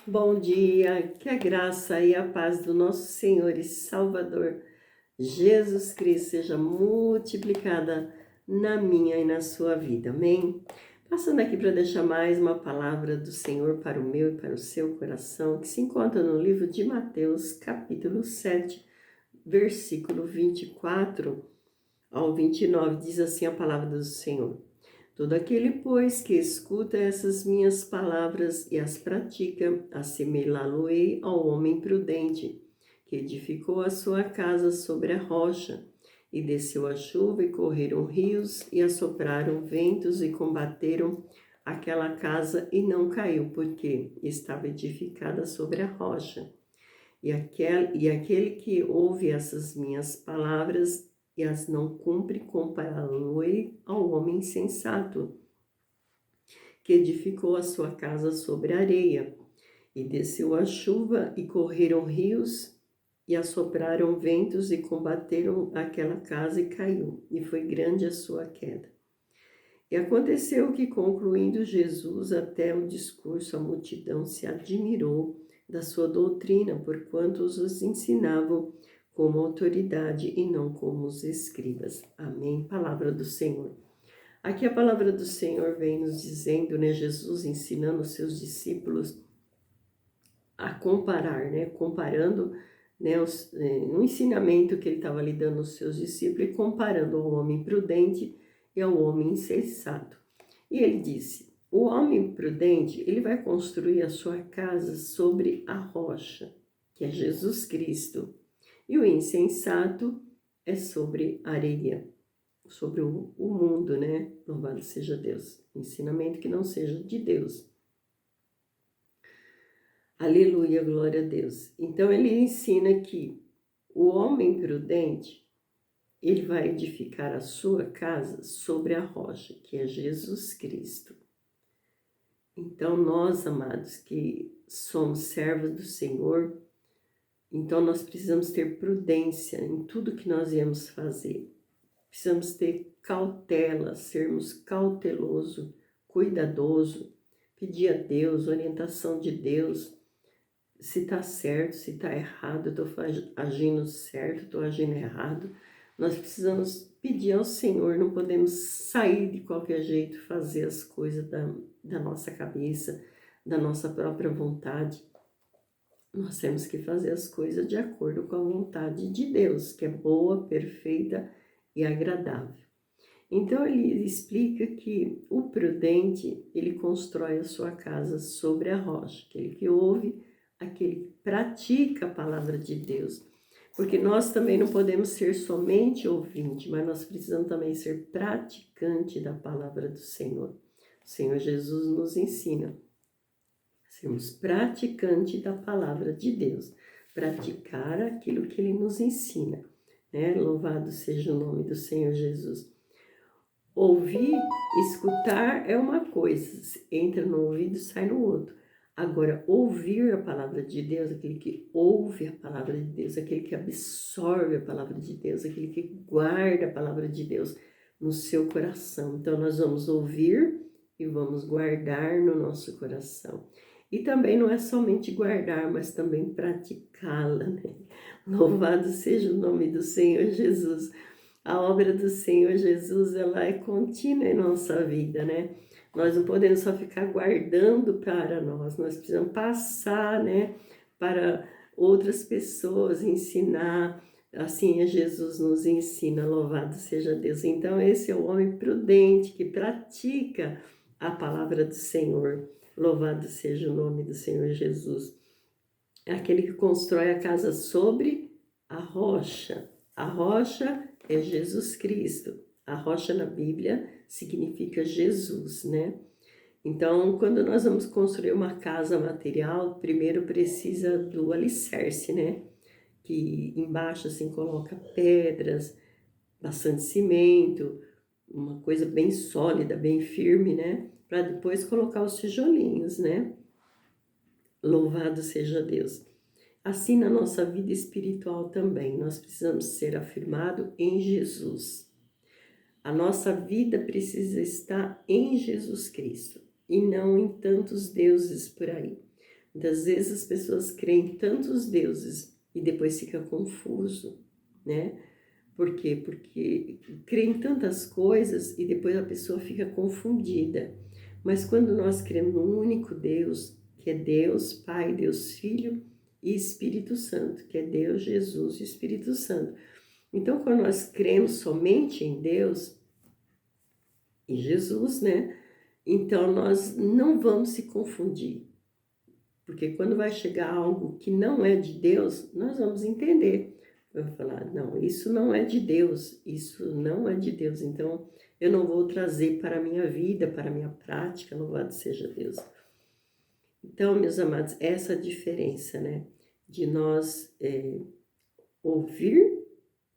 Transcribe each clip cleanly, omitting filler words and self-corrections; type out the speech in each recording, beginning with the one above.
Bom dia, que a graça e a paz do nosso Senhor e Salvador Jesus Cristo seja multiplicada na minha e na sua vida, amém? Passando aqui para deixar mais uma palavra do Senhor para o meu e para o seu coração, que se encontra no livro de Mateus, capítulo 7, versículo 24 ao 29, diz assim a palavra do Senhor. Todo aquele, pois, que escuta essas minhas palavras e as pratica, assemelhá-lo-ei ao homem prudente, que edificou a sua casa sobre a rocha, e desceu a chuva, e correram rios, e assopraram ventos, e combateram aquela casa, e não caiu, porque estava edificada sobre a rocha. E aquele que ouve essas minhas palavras e as não cumpre, compará-lo-ei ao homem insensato, que edificou a sua casa sobre a areia, e desceu a chuva, e correram rios, e assopraram ventos, e combateram aquela casa, e caiu, e foi grande a sua queda. E aconteceu que, concluindo Jesus até o discurso, a multidão se admirou da sua doutrina, porquanto os ensinavam como autoridade e não como os escribas. Amém. Palavra do Senhor. Aqui a palavra do Senhor vem nos dizendo, né, Jesus ensinando os seus discípulos a comparar, né, comparando, né, um ensinamento que ele estava lhe dando aos seus discípulos e comparando ao homem prudente e ao homem insensato. E ele disse, o homem prudente, ele vai construir a sua casa sobre a rocha, que é Jesus Cristo, e o insensato é sobre a areia, sobre o mundo, né? Louvado seja Deus. Ensinamento que não seja de Deus. Aleluia, glória a Deus. Então ele ensina que o homem prudente, ele vai edificar a sua casa sobre a rocha, que é Jesus Cristo. Então nós, amados, que somos servos do Senhor, então nós precisamos ter prudência em tudo que nós iremos fazer. Precisamos ter cautela, sermos cauteloso, cuidadoso, pedir a Deus, orientação de Deus, se está certo, se está errado, estou agindo certo, estou agindo errado. Nós precisamos pedir ao Senhor, não podemos sair de qualquer jeito, fazer as coisas da nossa cabeça, da nossa própria vontade. Nós temos que fazer as coisas de acordo com a vontade de Deus, que é boa, perfeita e agradável. Então ele explica que o prudente, ele constrói a sua casa sobre a rocha, aquele que ouve, aquele que pratica a palavra de Deus. Porque nós também não podemos ser somente ouvinte, mas nós precisamos também ser praticante da palavra do Senhor. O Senhor Jesus nos ensina a sermos praticante da palavra de Deus, praticar aquilo que ele nos ensina, né? Louvado seja o nome do Senhor Jesus. Ouvir, escutar é uma coisa, entra no ouvido e sai no outro. Agora, ouvir a palavra de Deus, aquele que ouve a palavra de Deus, aquele que absorve a palavra de Deus, aquele que guarda a palavra de Deus no seu coração. Então, nós vamos ouvir e vamos guardar no nosso coração. E também não é somente guardar, mas também praticá-la, né? Louvado seja o nome do Senhor Jesus. A obra do Senhor Jesus, ela é contínua em nossa vida, né? Nós não podemos só ficar guardando para nós precisamos passar, né, para outras pessoas, ensinar, assim Jesus nos ensina, louvado seja Deus. Então esse é o homem prudente que pratica a palavra do Senhor, louvado seja o nome do Senhor Jesus. É aquele que constrói a casa sobre a rocha. A rocha é Jesus Cristo. A rocha na Bíblia significa Jesus, né? Então, quando nós vamos construir uma casa material, primeiro precisa do alicerce, né? Que embaixo, assim, coloca pedras, bastante cimento, uma coisa bem sólida, bem firme, né? Para depois colocar os tijolinhos, né? Louvado seja Deus. Assim, na nossa vida espiritual também, nós precisamos ser afirmados em Jesus. A nossa vida precisa estar em Jesus Cristo e não em tantos deuses por aí. Muitas vezes as pessoas creem em tantos deuses e depois fica confuso, né? Por quê? Porque crê em tantas coisas e depois a pessoa fica confundida. Mas quando nós cremos num único Deus, que é Deus Pai, Deus Filho e Espírito Santo, que é Deus, Jesus e Espírito Santo. Então, quando nós cremos somente em Deus e Jesus, né? Então, nós não vamos se confundir. Porque quando vai chegar algo que não é de Deus, nós vamos entender. Vamos falar, não, isso não é de Deus, isso não é de Deus. Então, eu não vou trazer para a minha vida, para a minha prática, louvado seja Deus. Então, meus amados, essa diferença, né? De nós ouvir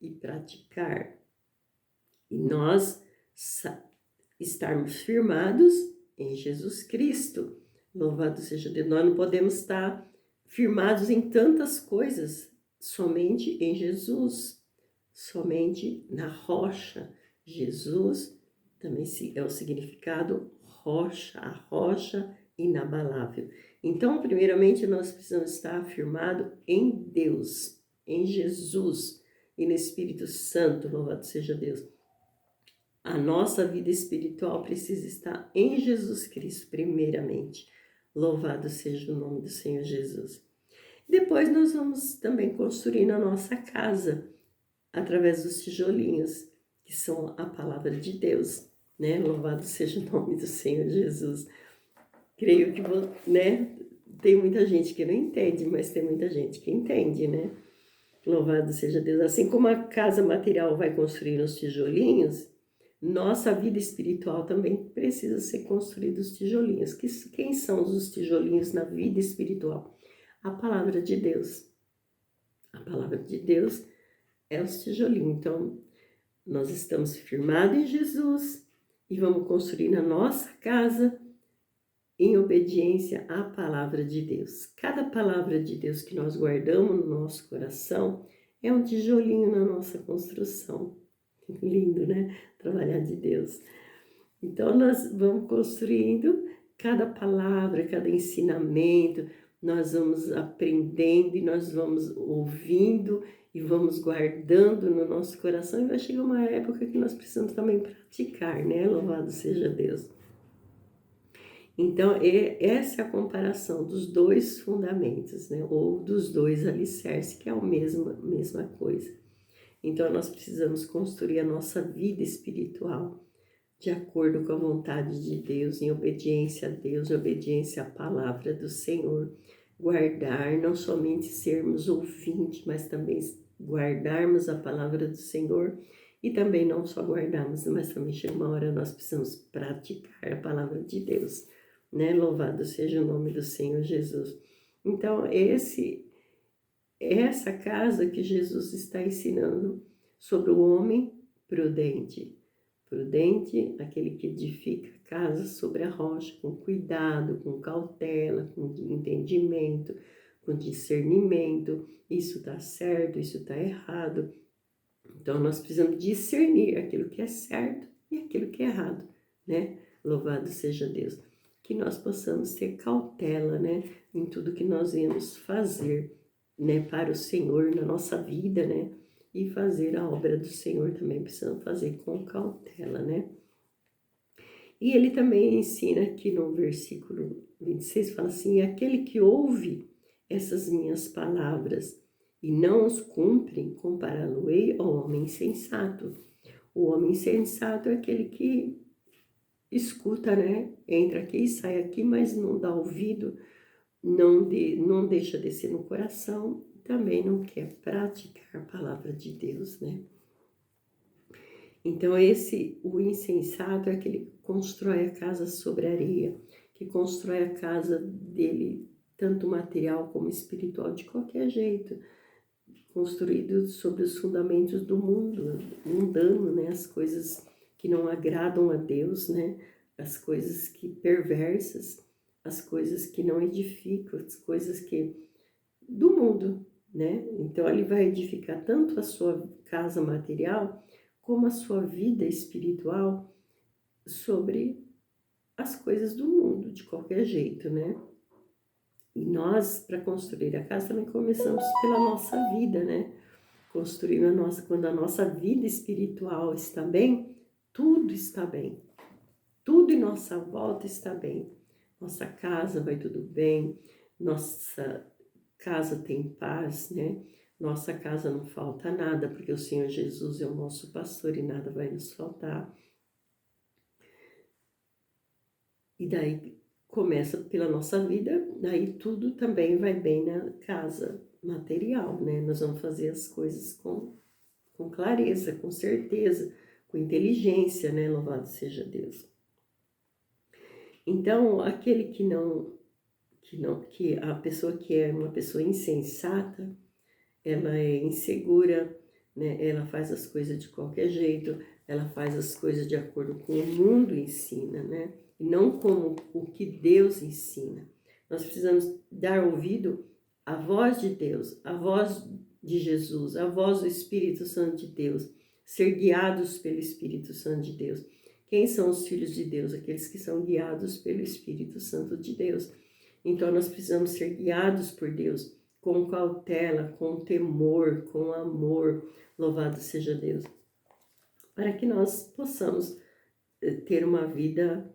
e praticar. E nós estarmos firmados em Jesus Cristo. Louvado seja Deus. Nós não podemos estar firmados em tantas coisas, somente em Jesus, somente na rocha. Jesus também é o significado rocha, a rocha inabalável. Então, primeiramente, nós precisamos estar firmados em Deus, em Jesus e no Espírito Santo, louvado seja Deus. A nossa vida espiritual precisa estar em Jesus Cristo, primeiramente. Louvado seja o nome do Senhor Jesus. Depois nós vamos também construindo a nossa casa, através dos tijolinhos, que são a palavra de Deus, né? Louvado seja o nome do Senhor Jesus. Creio que, né? Tem muita gente que não entende, mas tem muita gente que entende, né? Louvado seja Deus. Assim como a casa material vai construir os tijolinhos, nossa vida espiritual também precisa ser construída os tijolinhos. Quem são os tijolinhos na vida espiritual? A palavra de Deus. A palavra de Deus é os tijolinhos. Então, nós estamos firmados em Jesus e vamos construir na nossa casa em obediência à palavra de Deus. Cada palavra de Deus que nós guardamos no nosso coração é um tijolinho na nossa construção. Lindo, né? Trabalhar de Deus. Então, nós vamos construindo cada palavra, cada ensinamento, nós vamos aprendendo e nós vamos ouvindo e vamos guardando no nosso coração. E vai chegar uma época que nós precisamos também praticar, né? Louvado seja Deus. Então, essa é a comparação dos dois fundamentos, né? Ou dos dois alicerces, que é a mesma coisa. Então, nós precisamos construir a nossa vida espiritual de acordo com a vontade de Deus, em obediência a Deus, em obediência à palavra do Senhor. Guardar, não somente sermos ouvintes, mas também guardarmos a palavra do Senhor. E também não só guardarmos, mas também chega uma hora nós precisamos praticar a palavra de Deus, né? Louvado seja o nome do Senhor Jesus. Então, essa casa que Jesus está ensinando sobre o homem prudente. Prudente, aquele que edifica a casa sobre a rocha, com cuidado, com cautela, com entendimento, com discernimento. Isso está certo, isso está errado. Então, nós precisamos discernir aquilo que é certo e aquilo que é errado, né? Louvado seja Deus. Que nós possamos ter cautela, né? Em tudo que nós iremos fazer, né? Para o Senhor, na nossa vida, né? E fazer a obra do Senhor também precisamos fazer com cautela, né? E ele também ensina aqui no versículo 26, fala assim, aquele que ouve essas minhas palavras e não os cumpre, compará-lo-ei ao homem sensato. O homem sensato é aquele que escuta, né? Entra aqui e sai aqui, mas não dá ouvido, não deixa descer no coração, também não quer praticar a palavra de Deus, né? Então, o insensato é aquele que constrói a casa sobre areia, que constrói a casa dele, tanto material como espiritual, de qualquer jeito, construído sobre os fundamentos do mundo, mundano, né? As coisas que não agradam a Deus, né? As coisas que perversas, as coisas que não edificam, as coisas que do mundo, né? Então ele vai edificar tanto a sua casa material como a sua vida espiritual sobre as coisas do mundo, de qualquer jeito, né? E nós, para construir a casa, também começamos pela nossa vida, né? Construindo quando a nossa vida espiritual está bem, tudo está bem. Tudo em nossa volta está bem. Nossa casa vai tudo bem, nossa casa tem paz, né? Nossa casa não falta nada, porque o Senhor Jesus é o nosso pastor e nada vai nos faltar. E daí começa pela nossa vida, daí tudo também vai bem na casa material, né? Nós vamos fazer as coisas com clareza, com certeza, com inteligência, né? Louvado seja Deus. Então, aquele que a pessoa que é uma pessoa insensata, ela é insegura, né? Ela faz as coisas de qualquer jeito, ela faz as coisas de acordo com o mundo ensina, né? E não como o que Deus ensina. Nós precisamos dar ouvido à voz de Deus, à voz de Jesus, à voz do Espírito Santo de Deus, ser guiados pelo Espírito Santo de Deus. Quem são os filhos de Deus? Aqueles que são guiados pelo Espírito Santo de Deus. Então nós precisamos ser guiados por Deus, com cautela, com temor, com amor, louvado seja Deus, para que nós possamos ter uma vida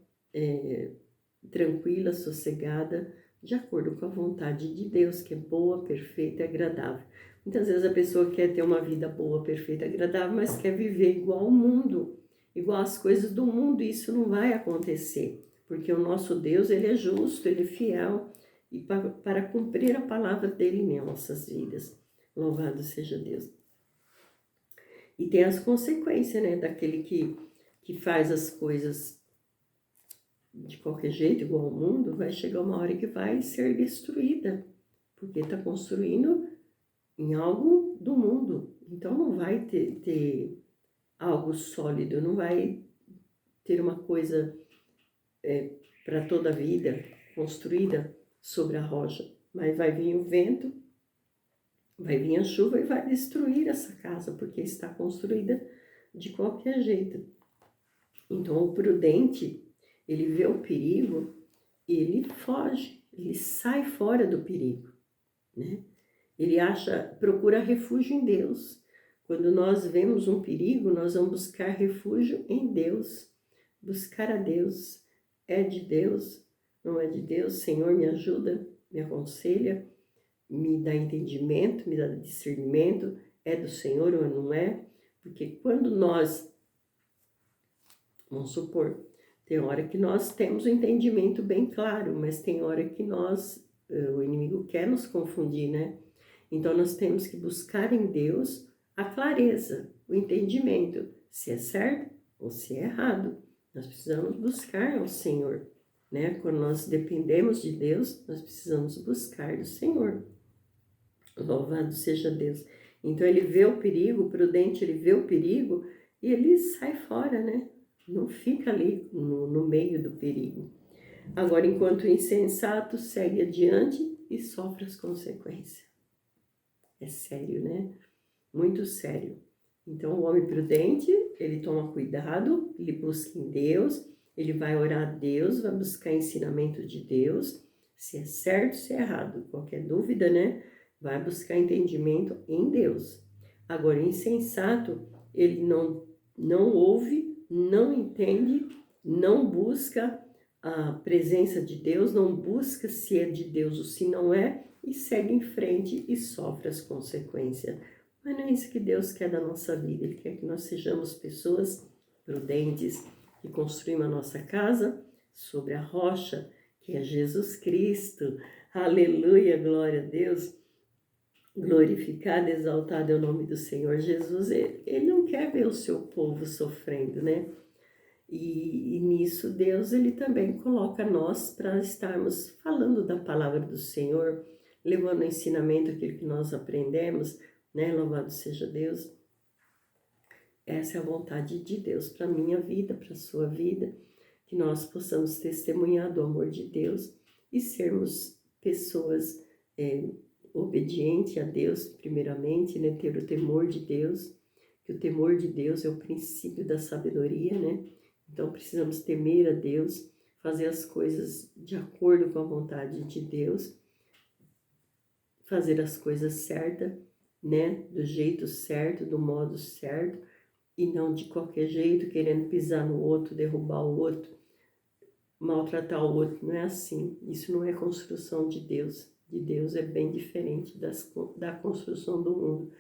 tranquila, sossegada, de acordo com a vontade de Deus, que é boa, perfeita e agradável. Muitas vezes a pessoa quer ter uma vida boa, perfeita e agradável, mas quer viver igual ao mundo, igual às coisas do mundo, e isso não vai acontecer, porque o nosso Deus, ele é justo, ele é fiel, e para cumprir a palavra dele em nossas vidas. Louvado seja Deus. E tem as consequências, né, daquele que faz as coisas de qualquer jeito, igual ao mundo, vai chegar uma hora que vai ser destruída, porque está construindo em algo do mundo. Então não vai ter algo sólido, não vai ter uma coisa para toda a vida construída sobre a rocha. Mas vai vir o vento, vai vir a chuva e vai destruir essa casa, porque está construída de qualquer jeito. Então o prudente, ele vê o perigo e ele foge, ele sai fora do perigo, né? Ele procura refúgio em Deus. Quando nós vemos um perigo, nós vamos buscar refúgio em Deus, buscar a Deus. É de Deus, não é de Deus? Senhor, me ajuda, me aconselha, me dá entendimento, me dá discernimento, é do Senhor ou não é? Porque quando nós, vamos supor, tem hora que nós temos o entendimento bem claro, mas tem hora que o inimigo quer nos confundir, né? Então nós temos que buscar em Deus a clareza, o entendimento, se é certo ou se é errado. Nós precisamos buscar ao Senhor, né? Quando nós dependemos de Deus, nós precisamos buscar do Senhor. Louvado seja Deus. Então ele vê o perigo, o prudente, ele vê o perigo e ele sai fora, né? Não fica ali no meio do perigo. Agora, enquanto o insensato segue adiante e sofre as consequências. É sério, né? Muito sério. Então, o homem prudente, ele toma cuidado, ele busca em Deus, ele vai orar a Deus, vai buscar ensinamento de Deus, se é certo, se é errado. Qualquer dúvida, né? Vai buscar entendimento em Deus. Agora, o insensato, ele não ouve, não entende, não busca a presença de Deus, não busca se é de Deus ou se não é, e segue em frente e sofre as consequências. Mas não é isso que Deus quer da nossa vida. Ele quer que nós sejamos pessoas prudentes, que construímos a nossa casa sobre a rocha, que é Jesus Cristo. Aleluia, glória a Deus. Glorificado, exaltado é o nome do Senhor Jesus. Ele não quer ver o seu povo sofrendo, né? E nisso Deus, ele também coloca nós para estarmos falando da palavra do Senhor, levando o ensinamento, aquilo que nós aprendemos, né? Louvado seja Deus. Essa é a vontade de Deus para a minha vida, para a sua vida, que nós possamos testemunhar do amor de Deus e sermos pessoas obedientes a Deus, primeiramente, né? Ter o temor de Deus, que o temor de Deus é o princípio da sabedoria, né? Então precisamos temer a Deus, fazer as coisas de acordo com a vontade de Deus, fazer as coisas certas, né? Do jeito certo, do modo certo, e não de qualquer jeito, querendo pisar no outro, derrubar o outro, maltratar o outro. Não é assim. Isso não é construção de Deus. De Deus é bem diferente da construção do mundo.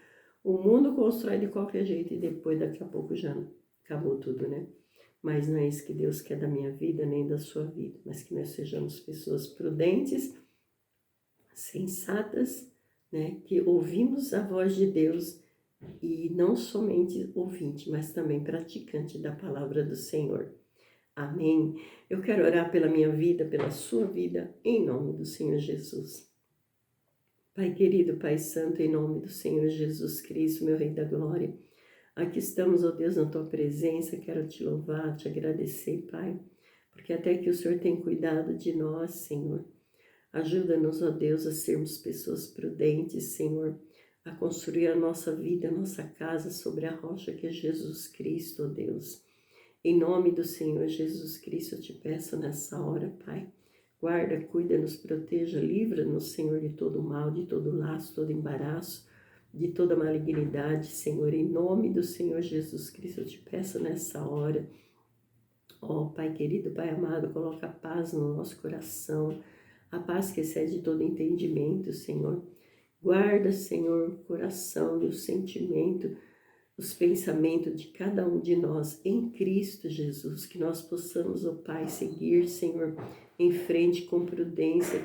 O mundo constrói de qualquer jeito e depois, daqui a pouco, já acabou tudo, né? Mas não é isso que Deus quer da minha vida, nem da sua vida, mas que nós sejamos pessoas prudentes, sensatas, né? Que ouvimos a voz de Deus e não somente ouvinte, mas também praticante da palavra do Senhor. Amém? Eu quero orar pela minha vida, pela sua vida, em nome do Senhor Jesus. Pai querido, Pai santo, em nome do Senhor Jesus Cristo, meu Rei da Glória, aqui estamos, ó Deus, na Tua presença, quero Te louvar, Te agradecer, Pai, porque até que o Senhor tem cuidado de nós, Senhor. Ajuda-nos, ó Deus, a sermos pessoas prudentes, Senhor, a construir a nossa vida, a nossa casa sobre a rocha que é Jesus Cristo, ó Deus. Em nome do Senhor Jesus Cristo, eu Te peço nessa hora, Pai, guarda, cuida, nos proteja, livra-nos, Senhor, de todo mal, de todo laço, todo embaraço, de toda malignidade, Senhor. Em nome do Senhor Jesus Cristo, eu Te peço nessa hora. Ó Pai querido, Pai amado, coloca a paz no nosso coração, a paz que excede todo entendimento, Senhor. Guarda, Senhor, o coração e o sentimento, os pensamentos de cada um de nós em Cristo Jesus, que nós possamos, ó Pai, seguir, Senhor, em frente com prudência,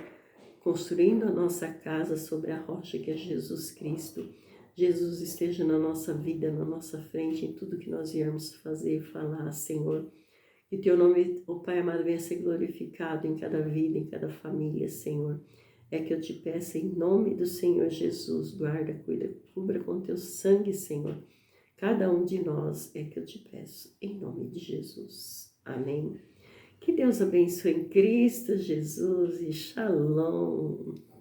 construindo a nossa casa sobre a rocha que é Jesus Cristo. Jesus esteja na nossa vida, na nossa frente, em tudo que nós viemos fazer e falar, Senhor. Que Teu nome, ó Pai amado, venha ser glorificado em cada vida, em cada família, Senhor. É que eu Te peço em nome do Senhor Jesus, guarda, cuida, cubra com Teu sangue, Senhor. Cada um de nós é que eu Te peço, em nome de Jesus. Amém. Que Deus abençoe em Cristo Jesus e Shalom.